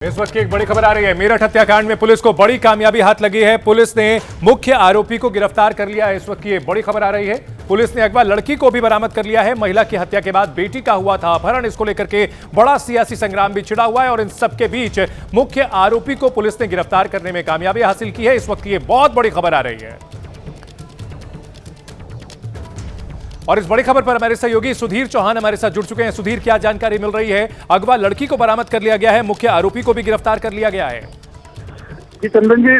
इस वक्त की एक बड़ी खबर आ रही है। मेरठ हत्याकांड में पुलिस को बड़ी कामयाबी हाथ लगी है। पुलिस ने मुख्य आरोपी को गिरफ्तार कर लिया है। इस वक्त की ये बड़ी खबर आ रही है। पुलिस ने अगवा लड़की को भी बरामद कर लिया है। महिला की हत्या के बाद बेटी का हुआ था अपहरण, इसको लेकर के बड़ा सियासी संग्राम भी छिड़ा हुआ है और इन सबके बीच मुख्य आरोपी को पुलिस ने गिरफ्तार करने में कामयाबी हासिल की है। इस वक्त की ये बहुत बड़ी खबर आ रही है और इस बड़ी खबर पर हमारे सहयोगी सुधीर चौहान हमारे साथ जुड़ चुके हैं। सुधीर, क्या जानकारी मिल रही है? अगवा लड़की को बरामद कर लिया गया है, मुख्य आरोपी को भी गिरफ्तार कर लिया गया है। जी चंदन जी,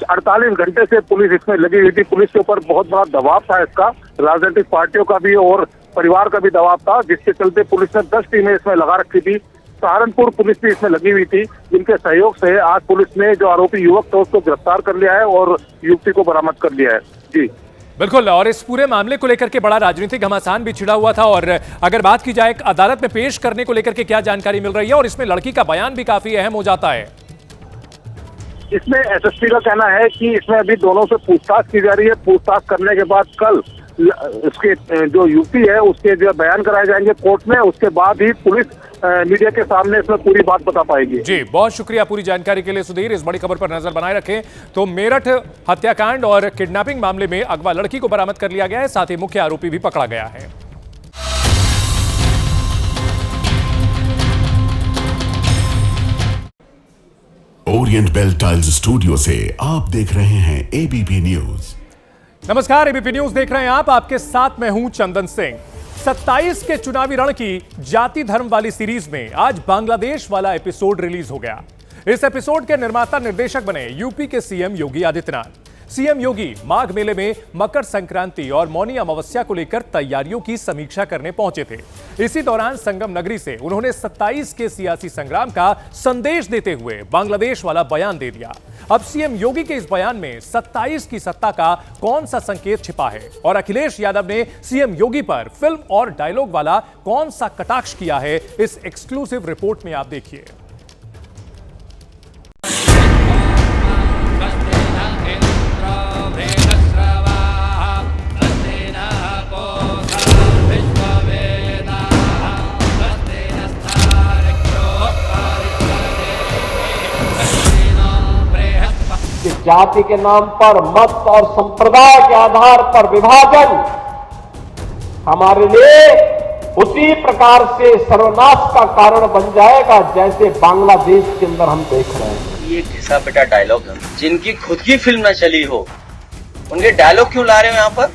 48 घंटे से पुलिस इसमें लगी हुई थी। पुलिस के ऊपर बहुत बड़ा दबाव था इसका, राजनीतिक पार्टियों का भी और परिवार का भी दबाव था, जिसके चलते पुलिस ने 10 टीमें इसमें लगा रखी थी। सहारनपुर पुलिस भी इसमें लगी हुई थी, जिनके सहयोग से आज पुलिस ने जो आरोपी युवक था उसको गिरफ्तार कर लिया है और युवती को बरामद कर लिया है। जी बिल्कुल, और इस पूरे मामले को लेकर के बड़ा राजनीतिक घमासान भी छिड़ा हुआ था। और अगर बात की जाए अदालत में पेश करने को लेकर के क्या जानकारी मिल रही है? और इसमें लड़की का बयान भी काफी अहम हो जाता है। इसमें एसएसपी का कहना है कि इसमें अभी दोनों से पूछताछ की जा रही है। पूछताछ करने के बाद कल उसके जो युवती है उसके जो बयान कराए जाएंगे कोर्ट में, उसके बाद ही पुलिस मीडिया के सामने इसमें पूरी बात बता पाएगी। जी, बहुत शुक्रिया पूरी जानकारी के लिए सुधीर। इस बड़ी खबर पर नजर बनाए रखें तो मेरठ हत्याकांड और किडनैपिंग मामले में अगवा लड़की को बरामद कर लिया गया है, साथ ही मुख्य आरोपी भी पकड़ा गया है। ओरिएंट बेल टाइल्स स्टूडियो से आप देख रहे हैं एबीपी न्यूज। नमस्कार, एबीपी न्यूज देख रहे हैं आप। आपके साथ मैं हूं चंदन सिंह। 27 के चुनावी रण की जाति धर्म वाली सीरीज में आज बांग्लादेश वाला एपिसोड रिलीज हो गया। इस एपिसोड के निर्माता निर्देशक बने यूपी के सीएम योगी आदित्यनाथ। सीएम योगी माघ मेले में मकर संक्रांति और मौनी अमावस्या को लेकर तैयारियों की समीक्षा करने पहुंचे थे। इसी दौरान संगम नगरी से उन्होंने 27 के सियासी संग्राम का संदेश देते हुए बांग्लादेश वाला बयान दे दिया। अब सीएम योगी के इस बयान में 27 की सत्ता का कौन सा संकेत छिपा है और अखिलेश यादव ने सीएम योगी पर फिल्म और डायलॉग वाला कौन सा कटाक्ष किया है, इस एक्सक्लूसिव रिपोर्ट में आप देखिए। जाति के नाम पर मत और संप्रदाय के आधार पर विभाजन हमारे लिए उसी प्रकार से सर्वनाश का कारण बन जाएगा जैसे बांग्लादेश के अंदर हम देख रहे हैं। ये घिसा पिटा डायलॉग है, जिनकी खुद की फिल्म न चली हो उनके डायलॉग क्यों ला रहे हो यहाँ पर?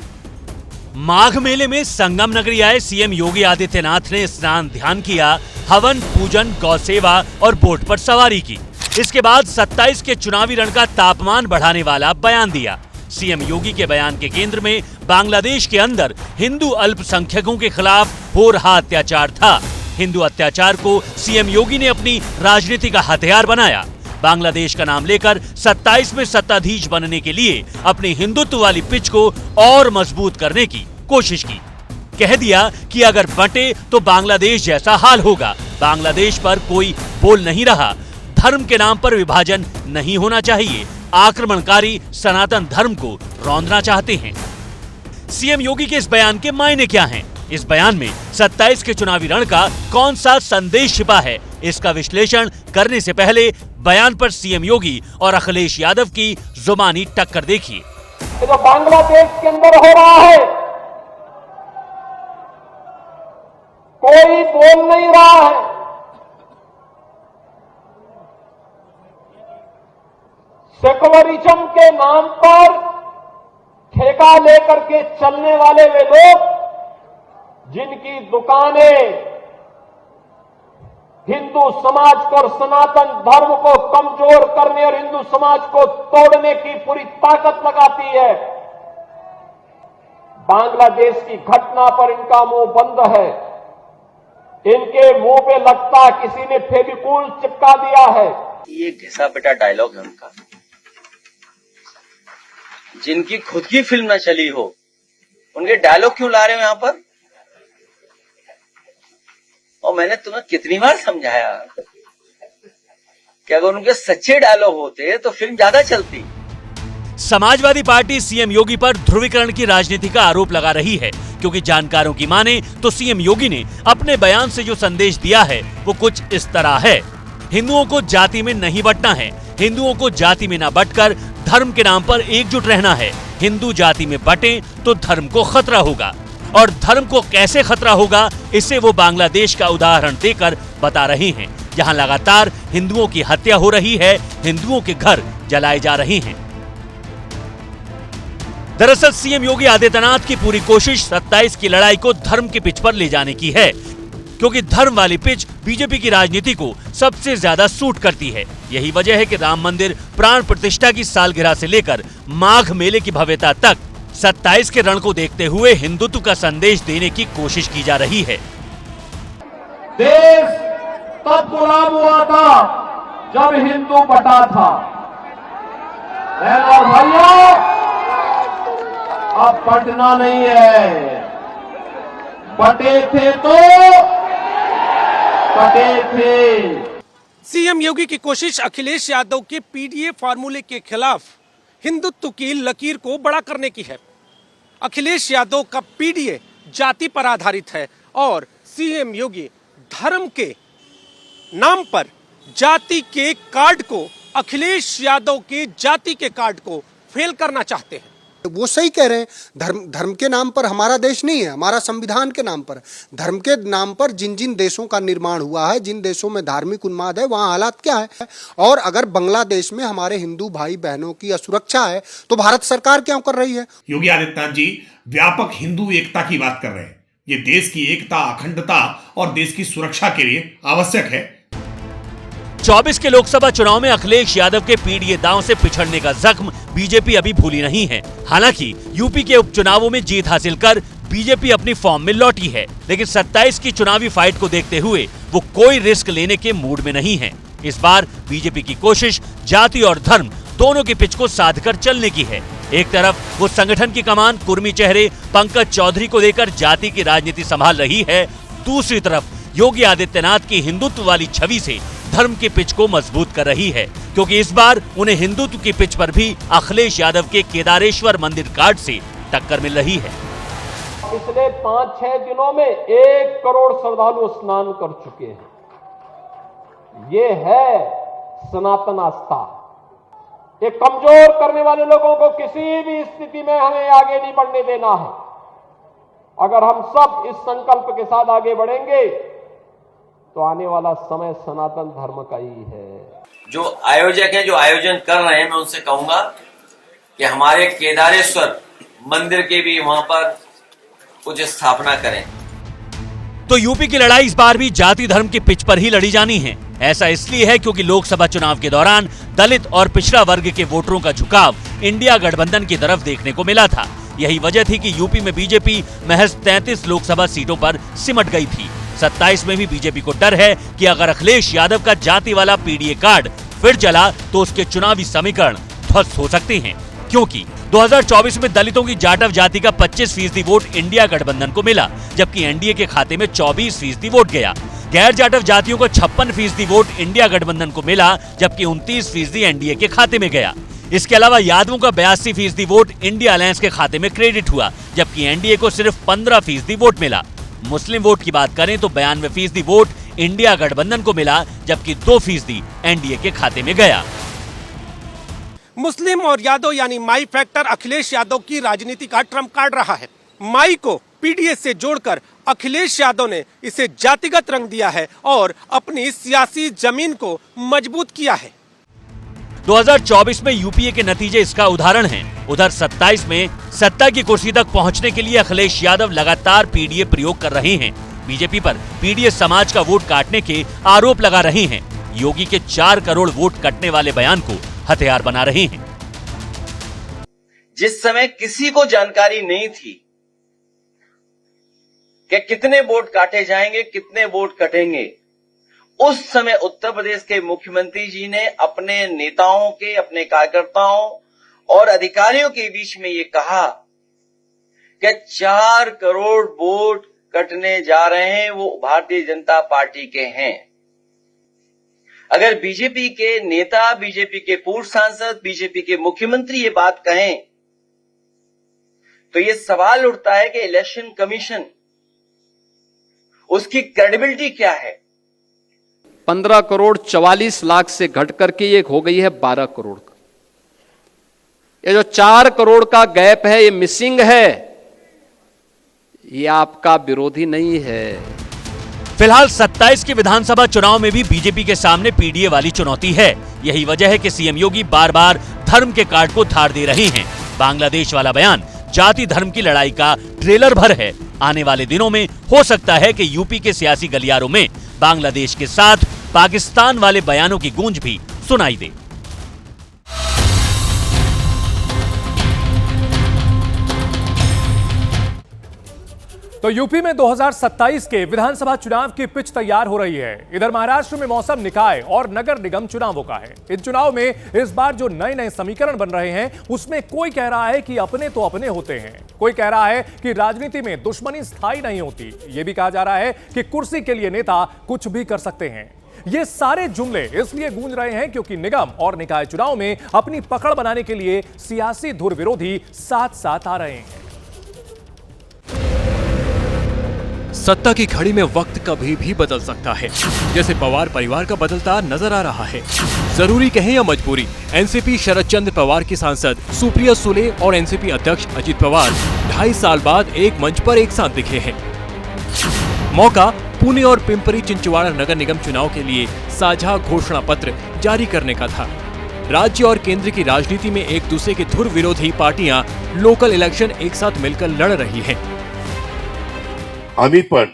माघ मेले में संगम नगरी आए सीएम योगी आदित्यनाथ ने स्नान ध्यान किया, हवन पूजन, गौ सेवा और बोट पर सवारी की। इसके बाद 27 के चुनावी रण का तापमान बढ़ाने वाला बयान दिया। सीएम योगी के बयान के केंद्र में बांग्लादेश के अंदर हिंदू अल्पसंख्यकों के खिलाफ हो रहा अत्याचार था। हिंदू अत्याचार को सीएम योगी ने अपनी राजनीति का हथियार बनाया। बांग्लादेश का नाम लेकर 27 में सत्ताधीश बनने के लिए अपनी हिंदुत्व वाली पिच को और मजबूत करने की कोशिश की। कह दिया कि अगर बंटे तो बांग्लादेश जैसा हाल होगा। बांग्लादेश पर कोई बोल नहीं रहा। धर्म के नाम पर विभाजन नहीं होना चाहिए। आक्रमणकारी सनातन धर्म को रौंदना चाहते हैं। सीएम योगी के इस बयान के मायने क्या हैं? इस बयान में 27 के चुनावी रण का कौन सा संदेश छिपा है? इसका विश्लेषण करने से पहले बयान पर सीएम योगी और अखिलेश यादव की जुबानी टक्कर देखिए। जो बांग्लादेश के अंदर हो रहा है, कोई बोल नहीं रहा है। सेकुलरिज्म के नाम पर ठेका लेकर के चलने वाले वे लोग जिनकी दुकानें हिंदू समाज को और सनातन धर्म को कमजोर करने और हिंदू समाज को तोड़ने की पूरी ताकत लगाती है, बांग्लादेश की घटना पर इनका मुंह बंद है। इनके मुंह पे लगता किसी ने फेविकोल चिपका दिया है। ये घिसा पिटा डायलॉग है उनका, जिनकी खुद की फिल्म न चली हो उनके डायलॉग क्यों ला रहे हो यहाँ पर? और मैंने तुम्हें कितनी बार समझाया कि अगर उनके सच्चे डायलॉग होते तो फिल्म ज्यादा चलती। समाजवादी पार्टी सीएम योगी पर ध्रुवीकरण की राजनीति का आरोप लगा रही है, क्योंकि जानकारों की माने तो सीएम योगी ने अपने बयान से जो संदेश दिया है वो कुछ इस तरह है। हिंदुओं को जाति में नहीं बंटना है, हिंदुओं को जाति में न बंटकर धर्म के नाम पर एकजुट रहना है। हिंदू जाति में बंटे तो धर्म को खतरा होगा, और धर्म को कैसे खतरा होगा इसे वो बांग्लादेश का उदाहरण देकर बता रहे हैं, जहां लगातार हिंदुओं की हत्या हो रही है, हिंदुओं के घर जलाए जा रहे हैं। दरअसल सीएम योगी आदित्यनाथ की पूरी कोशिश 27 की लड़ाई को धर्म के पिच पर ले जाने की है, क्योंकि धर्म वाली पिच बीजेपी की राजनीति को सबसे ज्यादा सूट करती है। यही वजह है कि राम मंदिर प्राण प्रतिष्ठा की सालगिरह से लेकर माघ मेले की भव्यता तक 27 के रण को देखते हुए हिंदुत्व का संदेश देने की कोशिश की जा रही है। देश तब गुलाम हुआ था जब हिंदू बटा था। और भाइयों, अब बटना नहीं है, बटे थे तो बटे थे। सीएम योगी की कोशिश अखिलेश यादव के पीडीए फार्मूले के खिलाफ हिंदुत्व की लकीर को बड़ा करने की है। अखिलेश यादव का पीडीए जाति पर आधारित है और सीएम योगी धर्म के नाम पर जाति के कार्ड को, अखिलेश यादव के जाति के कार्ड को फेल करना चाहते हैं। वो सही कह रहे हैं, धर्म के नाम पर हमारा देश नहीं है, हमारा संविधान के नाम पर, धर्म के नाम पर जिन जिन देशों का निर्माण हुआ है, जिन देशों में धार्मिक उन्माद है, वहाँ हालात क्या है। और अगर बांग्लादेश में हमारे हिंदू भाई बहनों की असुरक्षा है तो भारत सरकार क्या कर रही है? योगी आदित्यनाथ जी व्यापक हिंदू एकता की बात कर रहे हैं। ये देश की एकता, अखंडता और देश की सुरक्षा के लिए आवश्यक है। 24 के लोकसभा चुनाव में अखिलेश यादव के पीडीए दांव से पिछड़ने का जख्म बीजेपी अभी भूली नहीं है। हालांकि यूपी के उपचुनावों में जीत हासिल कर बीजेपी अपनी फॉर्म में लौटी है, लेकिन 27 की चुनावी फाइट को देखते हुए वो कोई रिस्क लेने के मूड में नहीं है। इस बार बीजेपी की कोशिश जाति और धर्म दोनों की पिच को साध कर चलने की है। एक तरफ वो संगठन की कमान कुर्मी चेहरे पंकज चौधरी को देकर जाति की राजनीति संभाल रही है, दूसरी तरफ योगी आदित्यनाथ की हिंदुत्व वाली छवि से धर्म की पिच को मजबूत कर रही है, क्योंकि इस बार उन्हें हिंदुत्व की पिच पर भी अखिलेश यादव के केदारेश्वर मंदिर कार्ड से टक्कर मिल रही है। पिछले 5-6 दिनों में 1 करोड़ श्रद्धालु स्नान कर चुके हैं। ये है सनातन आस्था। ये कमजोर करने वाले लोगों को किसी भी स्थिति में हमें आगे नहीं बढ़ने देना है। अगर हम सब इस संकल्प के साथ आगे बढ़ेंगे तो आने वाला समय सनातन धर्म का ही है। जो आयोजक हैं, जो आयोजन कर रहे हैं, मैं उनसे कहूंगा कि हमारे केदारेश्वर मंदिर के भी वहां पर कुछ स्थापना करें। तो यूपी की लड़ाई इस बार भी जाति धर्म की पिच पर ही लड़ी जानी है। ऐसा इसलिए है क्योंकि लोकसभा चुनाव के दौरान दलित और पिछड़ा वर्ग के वोटरों का झुकाव इंडिया गठबंधन की तरफ देखने को मिला था। यही वजह थी कि यूपी में बीजेपी महज 33 लोकसभा सीटों पर सिमट गई थी। 27 में भी बीजेपी को डर है कि अगर अखिलेश यादव का जाति वाला पीडीए कार्ड फिर चला तो उसके चुनावी समीकरण ध्वस्त हो सकते हैं, क्योंकि 2024 में दलितों की जाटव जाति का 25% वोट इंडिया गठबंधन को मिला, जबकि एनडीए के खाते में 24% वोट गया। गैर जाटव जातियों को 56% वोट इंडिया गठबंधन को मिला, जबकि 29% एनडीए के खाते में गया। इसके अलावा यादवों का 82% वोट इंडिया अलायंस के खाते में क्रेडिट हुआ, जबकि एनडीए को सिर्फ 15% वोट मिला। मुस्लिम वोट की बात करें तो 92% वोट इंडिया गठबंधन को मिला, जबकि 2% एनडीए के खाते में गया। मुस्लिम और यादव यानी माई फैक्टर अखिलेश यादव की राजनीति का ट्रम्प कार्ड रहा है। माई को पीडीए से जोड़कर अखिलेश यादव ने इसे जातिगत रंग दिया है और अपनी सियासी जमीन को मजबूत किया है। 2024 में यूपीए के नतीजे इसका उदाहरण हैं। उधर 27 में सत्ता की कुर्सी तक पहुंचने के लिए अखिलेश यादव लगातार पीडीए प्रयोग कर रहे हैं। बीजेपी पर पीडीए समाज का वोट काटने के आरोप लगा रहे हैं। योगी के 4 करोड़ वोट कटने वाले बयान को हथियार बना रहे हैं। जिस समय किसी को जानकारी नहीं थी कि कितने वोट काटे जाएंगे, कितने वोट कटेंगे, उस समय उत्तर प्रदेश के मुख्यमंत्री जी ने अपने नेताओं के, अपने कार्यकर्ताओं और अधिकारियों के बीच में ये कहा कि 4 करोड़ वोट कटने जा रहे हैं, वो भारतीय जनता पार्टी के हैं। अगर बीजेपी के नेता, बीजेपी के पूर्व सांसद, बीजेपी के मुख्यमंत्री ये बात कहें तो ये सवाल उठता है कि इलेक्शन कमीशन, उसकी क्रेडिबिलिटी क्या है। 15 करोड़ 44 लाख से घट करके ये हो गई है 12 करोड़। ये जो 4 करोड़ का गैप है, ये मिसिंग है, ये आपका विरोधी नहीं है। फिलहाल 27 के विधानसभा चुनाव में भी बीजेपी के सामने पीडीए वाली चुनौती है। यही वजह है कि सीएम योगी बार बार धर्म के कार्ड को धार दे रहे हैं। बांग्लादेश वाला बयान जाति धर्म की लड़ाई का ट्रेलर भर है। आने वाले दिनों में हो सकता है कि यूपी के सियासी गलियारों में बांग्लादेश के साथ पाकिस्तान वाले बयानों की गूंज भी सुनाई दे। तो यूपी में 2027 के विधानसभा चुनाव की पिच तैयार हो रही है। इधर महाराष्ट्र में मौसम, निकाय और नगर निगम चुनावों का है। इन चुनाव में इस बार जो नए नए समीकरण बन रहे हैं, उसमें कोई कह रहा है कि अपने तो अपने होते हैं, कोई कह रहा है कि राजनीति में दुश्मनी स्थायी नहीं होती। यह भी कहा जा रहा है कि कुर्सी के लिए नेता कुछ भी कर सकते हैं। ये सारे जुमले इसलिए गूंज रहे हैं क्योंकि निगम और निकाय चुनाव में अपनी पकड़ बनाने के लिए सियासी धुर विरोधी साथ साथ आ रहे हैं। सत्ता की घड़ी में वक्त कभी भी बदल सकता है, जैसे पवार परिवार का बदलता नजर आ रहा है। जरूरी कहें या मजबूरी, एनसीपी शरद चंद्र पवार की सांसद सुप्रिया सुले और एनसीपी अध्यक्ष अजित पवार 2.5 साल बाद एक मंच पर एक साथ दिखे हैं। मौका पुणे और पिंपरी चिंचवाड़ा नगर निगम चुनाव के लिए साझा घोषणा पत्र जारी करने का था। राज्य और केंद्र की राजनीति में एक दूसरे के धुर विरोधी पार्टियां लोकल इलेक्शन एक साथ मिलकर लड़ रही हैं। आम्ही पण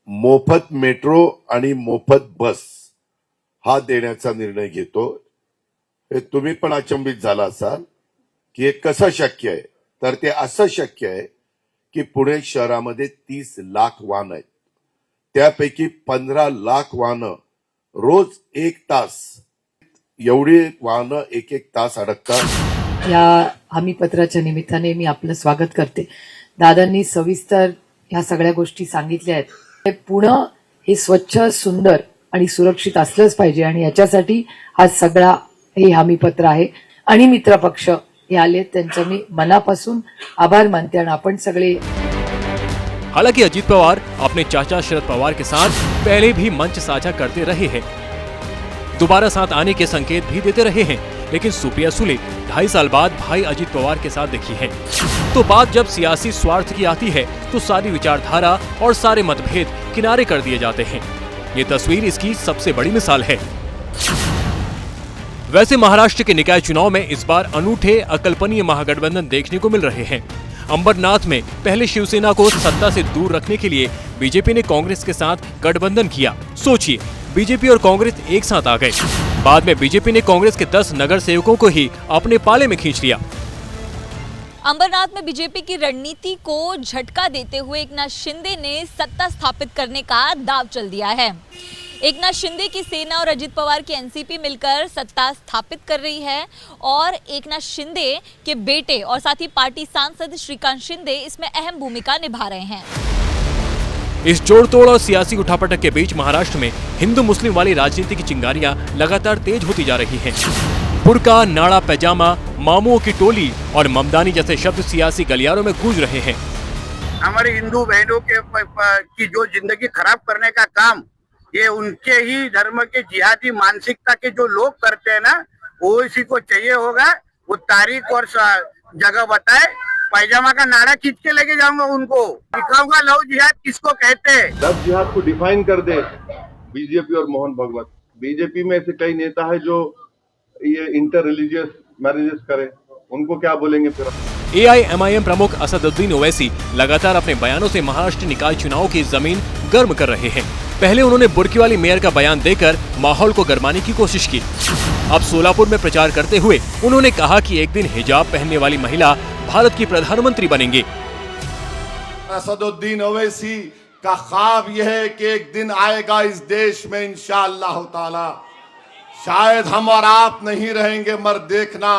मोफत मेट्रो आणि मोफत बस हा देण्याचा निर्णय घेतो। हे तुम्ही पण अचंबित झाला असाल की हे कसं शक्य आहे, तर ते असं शक्य आहे की पुणे शहरामध्ये 30 लाख वाहन आहेत, त्यापैकी 15 लाख वाहनं रोज 1 तास, एवढी वाहनं 1-1 तास अडकतात। या हमीपत्राच्या निमित्ताने मी आपलं स्वागत करते। दादांनी सविस्तर ह्या सगळ्या गोष्टी सांगितल्या आहेत। पुणे हे स्वच्छ, सुंदर आणि सुरक्षित असलंच पाहिजे आणि याच्यासाठी हा सगळा हे हमीपत्र आहे। आणि मित्र पक्ष हे आले, त्यांचं मी मनापासून आभार मानते। आणि आपण सगळे, हालांकि अजित पवार अपने चाचा शरद पवार के साथ पहले भी मंच साझा करते रहे हैं, दोबारा साथ आने के संकेत भी देते रहे हैं, लेकिन सुप्रिया सुले 2.5 साल बाद भाई अजित पवार के साथ दिखी हैं। तो बात जब सियासी स्वार्थ की आती है तो सारी विचारधारा और सारे मतभेद किनारे कर दिए जाते हैं। ये तस्वीर इसकी सबसे बड़ी मिसाल है। वैसे महाराष्ट्र के निकाय चुनाव में इस बार अनूठे अकल्पनीय महागठबंधन देखने को मिल रहे हैं। अंबरनाथ में पहले शिवसेना को सत्ता से दूर रखने के लिए बीजेपी ने कांग्रेस के साथ गठबंधन किया। सोचिए, बीजेपी और कांग्रेस एक साथ आ गए। बाद में बीजेपी ने कांग्रेस के 10 नगर सेवकों को ही अपने पाले में खींच लिया। अंबरनाथ में बीजेपी की रणनीति को झटका देते हुए एकनाथ शिंदे ने सत्ता स्थापित करने का दांव चल दिया है। एकनाथ शिंदे की सेना और अजित पवार की एनसीपी मिलकर सत्ता स्थापित कर रही है और एकनाथ शिंदे के बेटे और साथ ही पार्टी सांसद श्रीकांत शिंदे इसमें अहम भूमिका निभा रहे हैं। इस जोड़तोड़ और सियासी उठापटक के बीच महाराष्ट्र में हिंदू मुस्लिम वाली राजनीति की चिंगारियां लगातार तेज होती जा रही हैं। बुर्का, नाड़ा पैजामा, मामुओं की टोली और ममदानी जैसे शब्द सियासी गलियारों में गूंज रहे हैं। हमारी हिंदू बहनों की जो जिंदगी खराब करने का काम ये उनके ही धर्म के जिहादी मानसिकता के जो लोग करते हैं ना, वो इसी को चाहिए होगा। वो तारीख और जगह बताए, पैजामा का नाड़ा खींच के लेके जाऊंगा, उनको दिखाऊंगा लव जिहाद किसको कहते हैं। लव जिहाद को डिफाइन कर दे बीजेपी और मोहन भागवत। बीजेपी में ऐसे कई नेता है जो ये इंटर रिलीजियस मैरिजेस करे, उनको क्या बोलेंगे फिर। AIMIM प्रमुख असदुद्दीन ओवैसी लगातार अपने बयानों से महाराष्ट्र निकाय चुनाव की जमीन गर्म कर रहे हैं। पहले उन्होंने बुर्की वाली मेयर का बयान देकर माहौल को गरमाने की कोशिश की। अब सोलापुर में प्रचार करते हुए उन्होंने कहा कि एक दिन हिजाब पहनने वाली महिला भारत की प्रधानमंत्री बनेंगे। असदुद्दीन ओवैसी का ख्वाब यह है कि एक दिन आएगा इस देश में इंशाअल्लाह ताला, शायद हम और आप नहीं रहेंगे, मगर देखना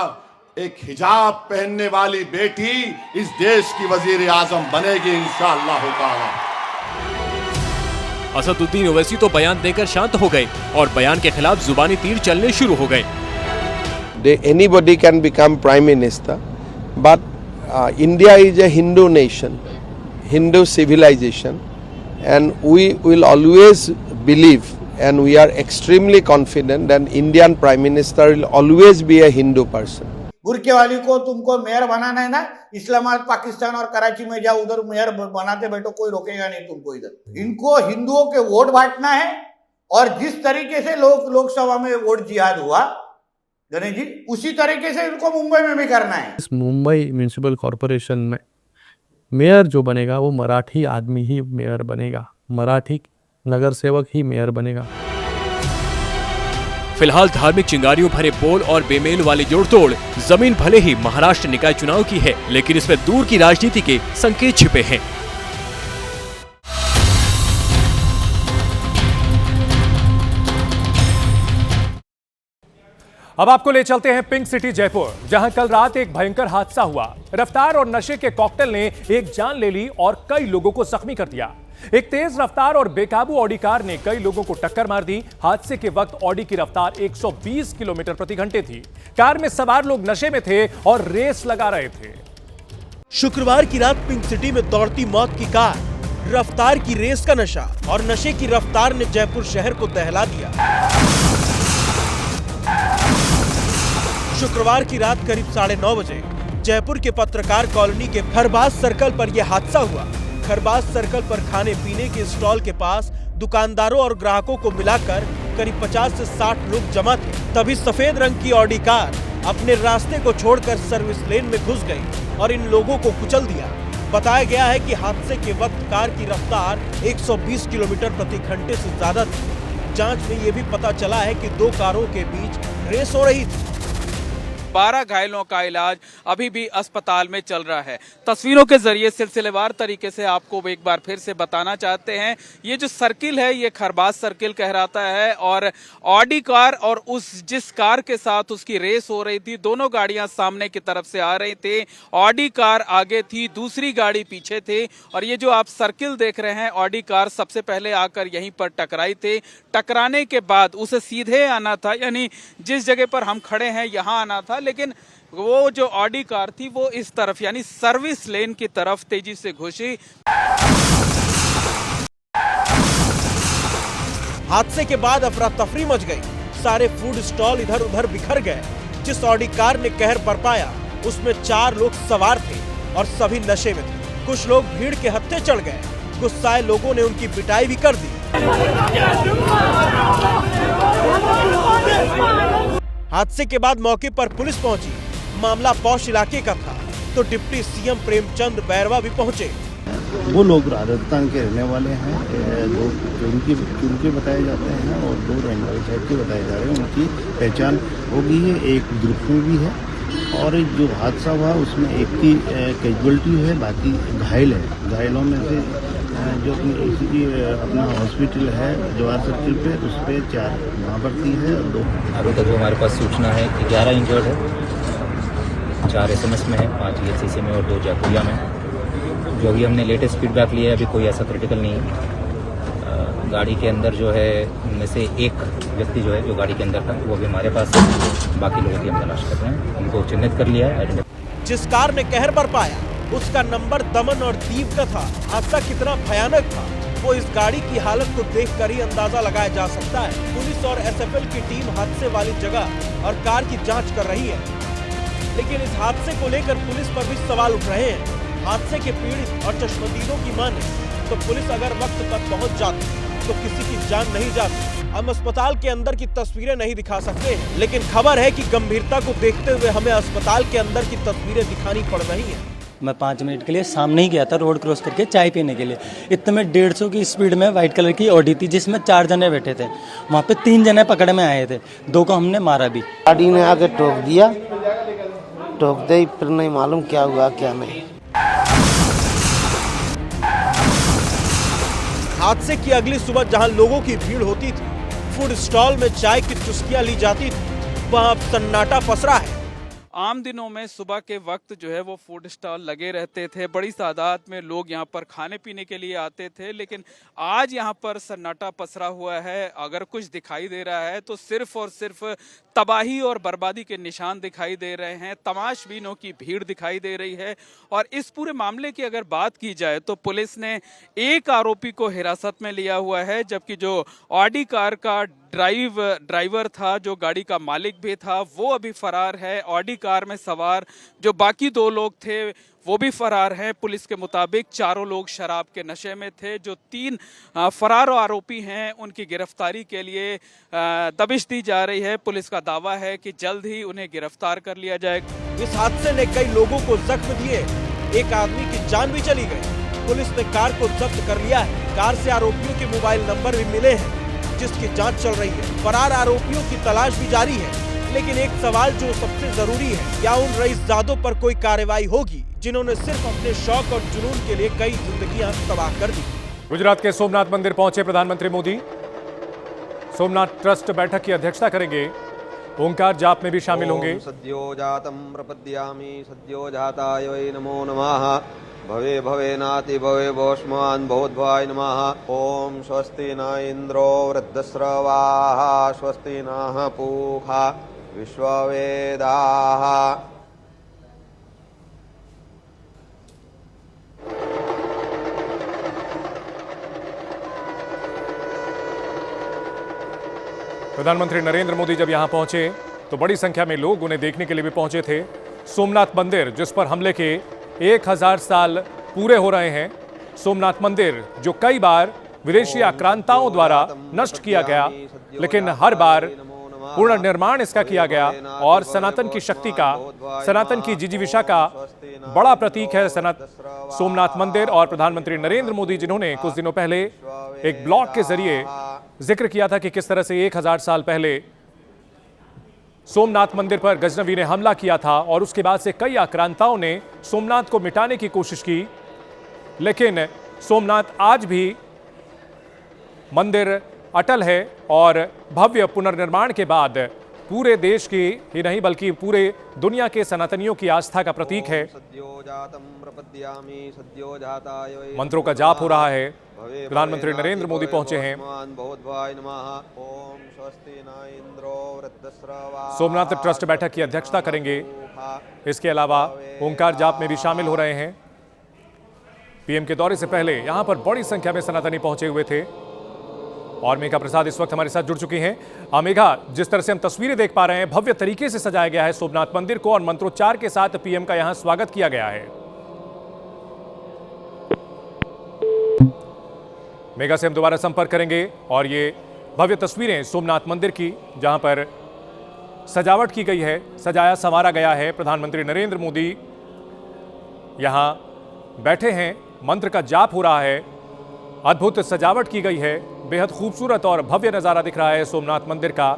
एक हिजाब पहनने वाली बेटी इस देश की वजीर आजम बनेगी इंशाअल्लाह ताला। असदुद्दीन ओवैसी तो बयान देकर शांत हो गए और बयान के खिलाफ जुबानी तीर चलने शुरू हो गए। Anybody can become prime minister, but India is a Hindu nation, Hindu civilization, and we will always believe and we are extremely confident that Indian Prime Minister will always be a Hindu person. बुरके वाली को तुमको mayor बनाना है ना, इस्लामाबाद पाकिस्तान और कराची में जाओ, उधर mayor बनाते बैठो, कोई रोकेगा नहीं तुमको। इधर इनको हिंदुओं के वोट बांटना है, और जिस तरीके से लोकसभा में वोट जिहाद हुआ गणेश जी, उसी तरीके से इनको मुंबई में भी करना है। इस मुंबई म्यूनिसिपल कॉरपोरेशन में मेयर जो बनेगा वो मराठी आदमी ही मेयर बनेगा, मराठी नगर सेवक ही मेयर बनेगा। फिलहाल धार्मिक चिंगारियों भरे बोल और बेमेल वाली जोड़तोड़ जमीन भले ही महाराष्ट्र निकाय चुनाव की है, लेकिन इसमें दूर की राजनीति के संकेत छिपे हैं। अब आपको ले चलते हैं पिंक सिटी जयपुर, जहां कल रात एक भयंकर हादसा हुआ। रफ्तार और नशे के कॉकटेल ने एक जान ले ली और कई लोगों को जख्मी कर दिया। एक तेज रफ्तार और बेकाबू ऑडी कार ने कई लोगों को टक्कर मार दी। हादसे के वक्त ऑडी की रफ्तार 120 किलोमीटर प्रति घंटे थी। कार में सवार लोग नशे में थे और रेस लगा रहे थे। शुक्रवार की रात पिंक सिटी में दौड़ती मौत की कार, रफ्तार की रेस का नशा और नशे की रफ्तार ने जयपुर शहर को दहला दिया। शुक्रवार की रात करीब 9:30 बजे जयपुर के पत्रकार कॉलोनी के खरबाज सर्कल पर यह हादसा हुआ। खरबाज सर्कल पर खाने पीने के स्टॉल के पास दुकानदारों और ग्राहकों को मिलाकर करीब 50 से 60 लोग जमा थे। तभी सफेद रंग की ऑडी कार अपने रास्ते को छोड़कर सर्विस लेन में घुस गई और इन लोगों को कुचल दिया। बताया गया है कि हादसे के वक्त कार की रफ्तार 120 किलोमीटर प्रति घंटे से ज्यादा थी। जांच में ये भी पता चला है कि दो कारों के बीच रेस हो रही थी। 12 घायलों का इलाज अभी भी अस्पताल में चल रहा है। तस्वीरों के जरिए सिलसिलेवार तरीके से आपको एक बार फिर से बताना चाहते हैं, ये जो सर्किल है ये खरबाज सर्किल कहलाता है और ऑडी कार और जिस कार के साथ उसकी रेस हो रही थी, दोनों गाड़ियां सामने की तरफ से आ रही थी। ऑडी कार आगे थी, दूसरी गाड़ी पीछे थी और ये जो आप सर्किल देख रहे हैं, ऑडी कार सबसे पहले आकर यहीं पर टकराई थी। टकराने के बाद उसे सीधे आना था, यानी जिस जगह पर हम खड़े हैं यहाँ आना था, लेकिन वो जो ऑडी कार थी वो इस तरफ यानी सर्विस लेन की तरफ तेजी से घुसी। हादसे के बाद अफरा तफरी मच गई। सारे फूड स्टॉल इधर उधर बिखर गए। जिस ऑडी कार ने कहर बरपाया उसमें 4 लोग सवार थे और सभी नशे में थे। कुछ लोग भीड़ के हत्थे चढ़ गए। गुस्साए लोगों ने उनकी पिटाई भी कर दी। हादसे के बाद मौके पर पुलिस पहुंची। मामला पौष इलाके का था तो डिप्टी सीएम प्रेमचंद बैरवा भी पहुंचे। वो लोग राजस्थान के रहने वाले हैं, दो चुनके बताए जाते हैं और 2 रंगाई साइड के बताए जा रहे हैं। उनकी पहचान हो गई है, एक ग्रुप में भी है और जो हादसा हुआ उसमें एक की कैजुअलिटी है, बाकी घायल है। घायलों में से जो अपना हॉस्पिटल है जवाहर सर्किल पे, उस पर 4 वहाँ भर्ती है और 2 अभी तक हमारे पास सूचना है कि 11 इंजर्ड है, 4 SMS में है, 5 ELCC में और 2 जयपुरिया में। जो अभी हमने लेटेस्ट फीडबैक लिया है, अभी कोई ऐसा क्रिटिकल नहीं है। गाड़ी के अंदर जो है उनमें से एक व्यक्ति जो है जो गाड़ी के अंदर था वो भी हमारे पास है। बाकी लोगों की हम तलाश कर रहे हैं, उनको चिन्हित कर लिया है। जिस कार ने कहर बरपाया उसका नंबर दमन और दीव का था। हादसा कितना भयानक था वो इस गाड़ी की हालत को देखकर ही अंदाजा लगाया जा सकता है। पुलिस और SFL की टीम हादसे वाली जगह और कार की जांच कर रही है, लेकिन इस हादसे को लेकर पुलिस पर भी सवाल उठ रहे हैं। हादसे के पीड़ित और चश्मदीदों की माने तो पुलिस अगर वक्त पर पहुंच जाती तो किसी की जान नहीं जाती। हम अस्पताल के अंदर की तस्वीरें नहीं दिखा सकते हैं, लेकिन खबर है कि गंभीरता को देखते हुए हमें अस्पताल के अंदर की तस्वीरें दिखानी पड़ रही हैं। मैं 5 मिनट के लिए सामने ही गया था रोड क्रॉस करके चाय पीने के लिए। इतने में 150 की स्पीड में व्हाइट कलर की ऑडी थी जिसमें 4 जने बैठे थे। वहाँ पे 3 जने पकड़ में आए थे, 2 को हमने मारा भी। गाड़ी ने आके ठोक दिया, ठोक दे फिर नहीं मालूम क्या हुआ क्या नहीं। हादसे की अगली सुबह जहां लोगों की भीड़ होती थी, फूड स्टॉल में चाय की चुस्कियां ली जाती थी, वहां अब सन्नाटा पसरा है। आम दिनों में सुबह के वक्त जो है वो फूड स्टॉल लगे रहते थे, बड़ी तादाद में लोग यहाँ पर खाने पीने के लिए आते थे, लेकिन आज यहाँ पर सन्नाटा पसरा हुआ है। अगर कुछ दिखाई दे रहा है तो सिर्फ और सिर्फ तबाही और बर्बादी के निशान दिखाई दे रहे हैं, तमाशबीनों की भीड़ दिखाई दे रही है। और इस पूरे मामले की अगर बात की जाए तो पुलिस ने एक आरोपी को हिरासत में लिया हुआ है, जबकि जो ऑडी कार का ड्राइवर था, जो गाड़ी का मालिक भी था, वो अभी फरार है। ऑडी कार में सवार जो बाकी 2 लोग थे वो भी फरार हैं। पुलिस के मुताबिक चारों लोग शराब के नशे में थे। जो 3 फरार आरोपी हैं उनकी गिरफ्तारी के लिए दबिश दी जा रही है। पुलिस का दावा है कि जल्द ही उन्हें गिरफ्तार कर लिया जाएगा। इस हादसे ने कई लोगों को जख्म दिए, एक आदमी की जान भी चली गई। पुलिस ने कार को जब्त कर लिया है। कार से आरोपियों के मोबाइल नंबर भी मिले हैं, जिसकी जांच चल रही है। फरार आरोपियों की तलाश भी जारी है, लेकिन एक सवाल जो सबसे जरूरी है, क्या उन रईसजादों पर कोई कार्रवाई होगी जिन्होंने सिर्फ अपने शौक और जुनून के लिए कई जिंदगियां तबाह कर दी। गुजरात के सोमनाथ मंदिर पहुंचे प्रधानमंत्री मोदी। सोमनाथ ट्रस्ट बैठक की अध्यक्षता करेंगे। ओंकार जाप में भी शामिल होंगे। सद्यो जातम प्रपद्यामि सद्यो जाताय वै नमो नमः। भवे भवे नाति भवे भोष्मान् भवद्भवाय नमः। ओम स्वस्ति न इंद्रो वृद्धश्रवाः स्वस्ति नः पूषा विश्ववेदाः। प्रधानमंत्री नरेंद्र मोदी जब यहां पहुंचे तो बड़ी संख्या में लोग उन्हें देखने के लिए भी पहुंचे थे। सोमनाथ मंदिर जिस पर हमले के 1000 साल पूरे हो रहे हैं, सोमनाथ मंदिर जो कई बार विदेशी आक्रांताओं द्वारा नष्ट किया गया, लेकिन हर बार पुनर्निर्माण इसका किया गया और सनातन की शक्ति का, सनातन की जिजीविषा का बड़ा प्रतीक है सोमनाथ मंदिर। और प्रधानमंत्री नरेंद्र मोदी जिन्होंने कुछ दिनों पहले एक ब्लॉग के जरिए जिक्र किया था कि किस तरह से 1000 साल पहले सोमनाथ मंदिर पर गजनवी ने हमला किया था और उसके बाद से कई आक्रांताओं ने सोमनाथ को मिटाने की कोशिश की, लेकिन सोमनाथ आज भी मंदिर अटल है और भव्य पुनर्निर्माण के बाद पूरे देश की ही नहीं बल्कि पूरे दुनिया के सनातनियों की आस्था का प्रतीक है। मंत्रों का जाप हो रहा है। प्रधानमंत्री नरेंद्र मोदी पहुंचे हैं। सोमनाथ ट्रस्ट बैठक की अध्यक्षता करेंगे। इसके अलावा ओंकार जाप में भी शामिल हो रहे हैं। पीएम के दौरे से पहले यहां पर बड़ी संख्या में सनातनी पहुंचे हुए थे और मेघा प्रसाद इस वक्त हमारे साथ जुड़ चुकी हैं। मेघा, जिस तरह से हम तस्वीरें देख पा रहे हैं, भव्य तरीके से सजाया गया है सोमनाथ मंदिर को और मंत्रोच्चार के साथ पीएम का यहां स्वागत किया गया है। मेघा से हम दोबारा संपर्क करेंगे और ये भव्य तस्वीरें सोमनाथ मंदिर की जहां पर सजावट की गई है, सजाया संवारा गया है। प्रधानमंत्री नरेंद्र मोदी यहां बैठे हैं, मंत्र का जाप हो रहा है, अद्भुत सजावट की गई है, बेहद खूबसूरत और भव्य नजारा दिख रहा है सोमनाथ मंदिर का।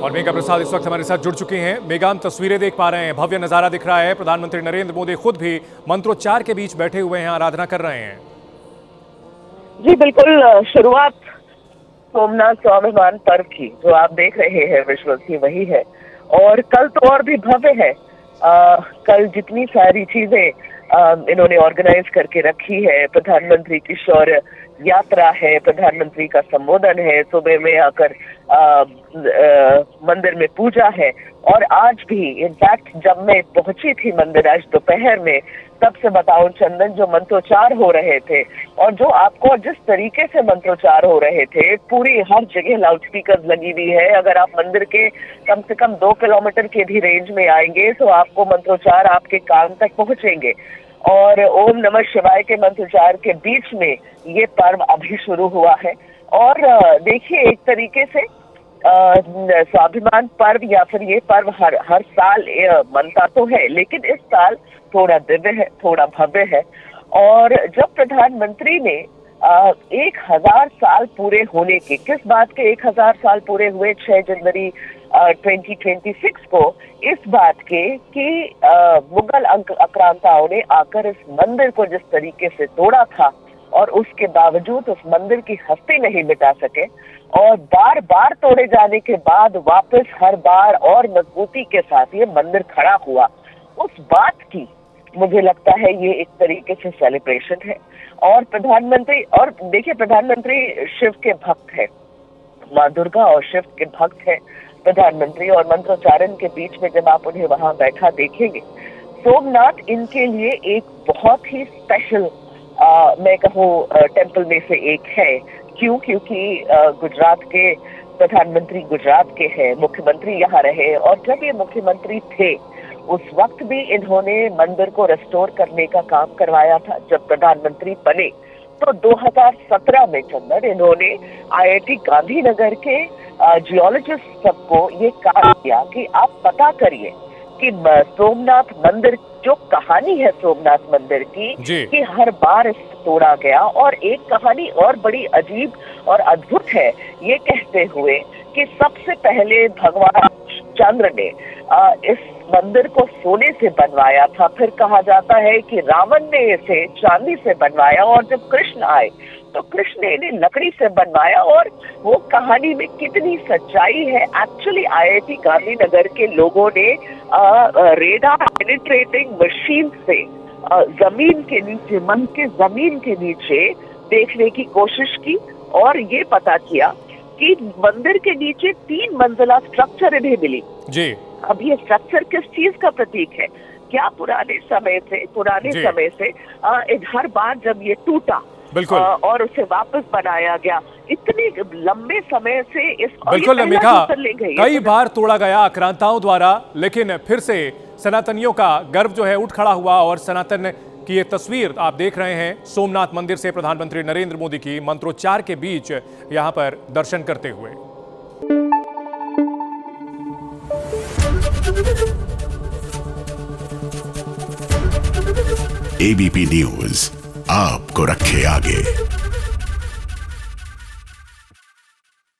और मेघा प्रसाद इस वक्त हमारे साथ जुड़ चुकी हैं। मेघा, हम तस्वीरें देख पा रहे हैं, भव्य नजारा दिख रहा है। प्रधानमंत्री नरेंद्र मोदी खुद भी मंत्रोच्चार के बीच बैठे हुए हैं, आराधना कर रहे हैं। जी बिल्कुल, शुरुआत सोमनाथ स्वाभिमान पर्व की जो आप देख रहे हैं विजुअल की वही है और कल तो और भी भव्य है। कल जितनी सारी चीजें इन्होंने ऑर्गेनाइज करके रखी है, प्रधानमंत्री की शौर्य यात्रा है, प्रधानमंत्री का संबोधन है, सुबह में आकर मंदिर में पूजा है और आज भी इनफैक्ट जब मैं पहुंची थी मंदिर आज दोपहर में, तब से बताऊं चंदन, जो मंत्रोच्चार हो रहे थे और जो आपको जिस तरीके से मंत्रोच्चार हो रहे थे, पूरी हर जगह लाउडस्पीकर लगी हुई है। अगर आप मंदिर के कम से कम 2 किलोमीटर के भी रेंज में आएंगे तो आपको मंत्रोच्चार आपके कान तक पहुंचेंगे और ओम नमः शिवाय के मंत्रोच्चार के बीच में ये पर्व अभी शुरू हुआ है। और देखिए, एक तरीके से स्वाभिमान पर्व या फिर ये पर्व हर साल मनता तो है, लेकिन इस साल थोड़ा दिव्य है, थोड़ा भव्य है। और जब प्रधानमंत्री ने 1000 साल पूरे होने के, किस बात के 1000 साल पूरे हुए 6 जनवरी 2026 को, इस बात के कि मुगल आक्रांताओं ने आकर इस मंदिर को जिस तरीके से तोड़ा था और उसके बावजूद उस मंदिर की हस्ती नहीं मिटा सके और बार बार तोड़े जाने के बाद वापस हर बार और मजबूती के साथ ये मंदिर खड़ा हुआ, उस बात की मुझे लगता है ये एक तरीके से सेलिब्रेशन है। और प्रधानमंत्री, और देखिए प्रधानमंत्री शिव के भक्त है, माँ दुर्गा और शिव के भक्त है प्रधानमंत्री, और मंत्रोच्चारण के बीच में जब आप उन्हें वहां बैठा देखेंगे, सोमनाथ इनके लिए एक बहुत ही स्पेशल मैं कहूँ टेम्पल में से एक है। क्योंकि गुजरात के प्रधानमंत्री गुजरात के हैं, मुख्यमंत्री यहाँ रहे, और जब ये मुख्यमंत्री थे उस वक्त भी इन्होंने मंदिर को रेस्टोर करने का काम करवाया था। जब प्रधानमंत्री बने तो 2017 में चंदन इन्होंने IIT गांधीनगर के जियोलॉजिस्ट सबको ये कहा किया कि आप पता करिए कि सोमनाथ मंदिर, जो कहानी है सोमनाथ मंदिर की, कि हर बार इसे तोड़ा गया। और एक कहानी और बड़ी अजीब और अद्भुत है, ये कहते हुए कि सबसे पहले भगवान चंद्र ने इस मंदिर को सोने से बनवाया था, फिर कहा जाता है कि रावण ने इसे चांदी से बनवाया, और जब कृष्ण आए तो कृष्ण ने इन्हें लकड़ी से बनवाया। और वो कहानी में कितनी सच्चाई है, एक्चुअली IIT गांधीनगर के लोगों ने रेडार पेनिट्रेटिंग मशीन से जमीन के नीचे, मन के जमीन के नीचे देखने की कोशिश की और ये पता किया कि मंदिर के नीचे 3 मंजिला स्ट्रक्चर इन्हें मिली। जी, अब ये स्ट्रक्चर किस चीज का प्रतीक है? क्या पुराने समय से हर बार जब ये टूटा बिल्कुल और उसे वापस बनाया गया, इतने लंबे समय से इस बिल्कुल मेघा, कई बार तोड़ा गया आक्रांताओं द्वारा, लेकिन फिर से सनातनियों का गर्व जो है उठ खड़ा हुआ। और सनातन की ये तस्वीर आप देख रहे हैं सोमनाथ मंदिर से प्रधानमंत्री नरेंद्र मोदी की मंत्रोच्चार के बीच यहां पर दर्शन करते हुए। ABP न्यूज आपको रखे आगे।